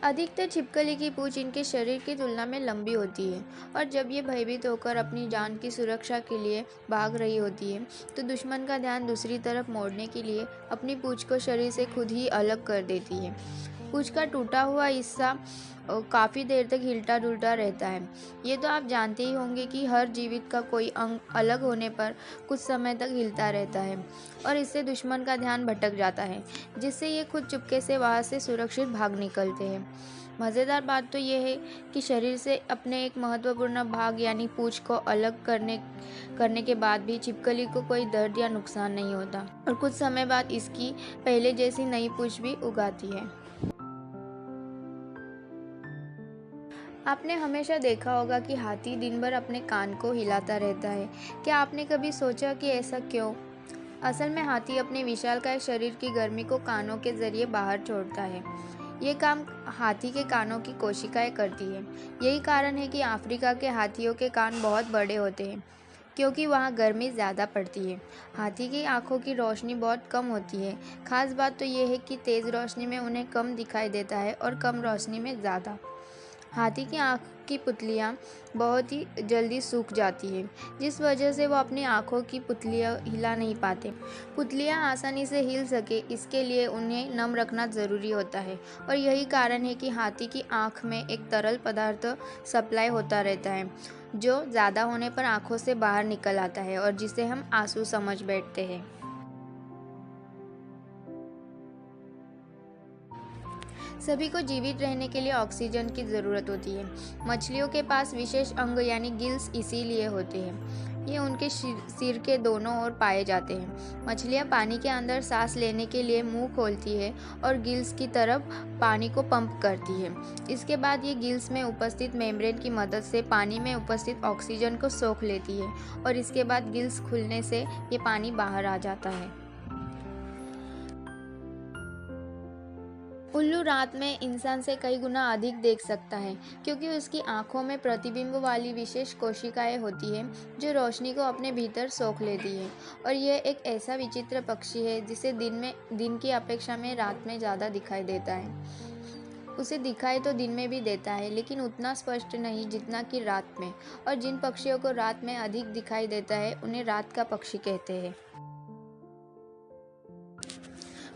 अधिकतर छिपकली की पूंछ इनके शरीर की तुलना में लंबी होती है और जब ये भयभीत होकर अपनी जान की सुरक्षा के लिए भाग रही होती है तो दुश्मन का ध्यान दूसरी तरफ मोड़ने के लिए अपनी पूंछ को शरीर से खुद ही अलग कर देती है। पूंछ का टूटा हुआ हिस्सा काफ़ी देर तक हिलता डुलता रहता है। ये तो आप जानते ही होंगे कि हर जीवित का कोई अंग अलग होने पर कुछ समय तक हिलता रहता है और इससे दुश्मन का ध्यान भटक जाता है, जिससे ये खुद चुपके से वहाँ से सुरक्षित भाग निकलते हैं। मज़ेदार बात तो ये है कि शरीर से अपने एक महत्वपूर्ण भाग यानी पूंछ को अलग करने के बाद भी छिपकली को कोई दर्द या नुकसान नहीं होता और कुछ समय बाद इसकी पहले जैसी नई पूंछ भी उगाती है। आपने हमेशा देखा होगा कि हाथी दिन भर अपने कान को हिलाता रहता है। क्या आपने कभी सोचा कि ऐसा क्यों? असल में हाथी अपने विशालकाय शरीर की गर्मी को कानों के जरिए बाहर छोड़ता है। ये काम हाथी के कानों की कोशिकाएं करती है। यही कारण है कि अफ्रीका के हाथियों के कान बहुत बड़े होते हैं, क्योंकि वहाँ गर्मी ज़्यादा पड़ती है। हाथी की आंखों की रोशनी बहुत कम होती है। खास बात तो ये है कि तेज़ रोशनी में उन्हें कम दिखाई देता है और कम रोशनी में ज़्यादा। हाथी की आँख की पुतलियाँ बहुत ही जल्दी सूख जाती हैं, जिस वजह से वो अपनी आँखों की पुतलियाँ हिला नहीं पाते। पुतलियाँ आसानी से हिल सके इसके लिए उन्हें नम रखना ज़रूरी होता है और यही कारण है कि हाथी की आँख में एक तरल पदार्थ सप्लाई होता रहता है, जो ज़्यादा होने पर आँखों से बाहर निकल आता है और जिसे हम आंसू समझ बैठते हैं। सभी को जीवित रहने के लिए ऑक्सीजन की ज़रूरत होती है। मछलियों के पास विशेष अंग यानी गिल्स इसीलिए होते हैं। ये उनके सिर के दोनों ओर पाए जाते हैं। मछलियाँ पानी के अंदर सांस लेने के लिए मुंह खोलती है और गिल्स की तरफ पानी को पंप करती है। इसके बाद ये गिल्स में उपस्थित मेम्ब्रेन की मदद से पानी में उपस्थित ऑक्सीजन को सोख लेती है और इसके बाद गिल्स खुलने से ये पानी बाहर आ जाता है। उल्लू रात में इंसान से कई गुना अधिक देख सकता है, क्योंकि उसकी आंखों में प्रतिबिंब वाली विशेष कोशिकाएं होती हैं जो रोशनी को अपने भीतर सोख लेती है। और यह एक ऐसा विचित्र पक्षी है जिसे दिन की अपेक्षा में रात में ज़्यादा दिखाई देता है। उसे दिखाई तो दिन में भी देता है, लेकिन उतना स्पष्ट नहीं जितना कि रात में। और जिन पक्षियों को रात में अधिक दिखाई देता है उन्हें रात का पक्षी कहते हैं।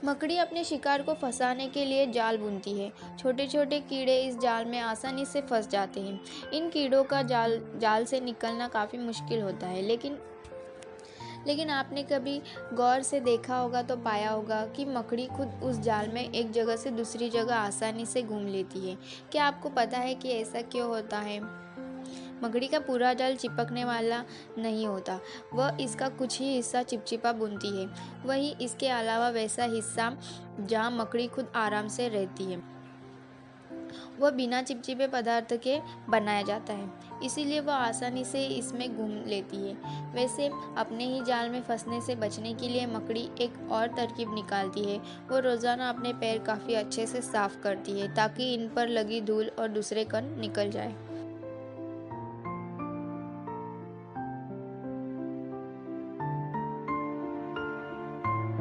मकड़ी अपने शिकार को फंसाने के लिए जाल बुनती है। छोटे छोटे कीड़े इस जाल में आसानी से फंस जाते हैं। इन कीड़ों का जाल से निकलना काफ़ी मुश्किल होता है, लेकिन आपने कभी गौर से देखा होगा तो पाया होगा कि मकड़ी खुद उस जाल में एक जगह से दूसरी जगह आसानी से घूम लेती है। क्या आपको पता है कि ऐसा क्यों होता है? मकड़ी का पूरा जाल चिपकने वाला नहीं होता, वह इसका कुछ ही हिस्सा चिपचिपा बुनती है। वहीं इसके अलावा वैसा हिस्सा जहाँ मकड़ी खुद आराम से रहती है वह बिना चिपचिपे पदार्थ के बनाया जाता है, इसीलिए वह आसानी से इसमें घूम लेती है। वैसे अपने ही जाल में फंसने से बचने के लिए मकड़ी एक और तरकीब निकालती है। वो रोज़ाना अपने पैर काफ़ी अच्छे से साफ करती है ताकि इन पर लगी धूल और दूसरे कण निकल जाए।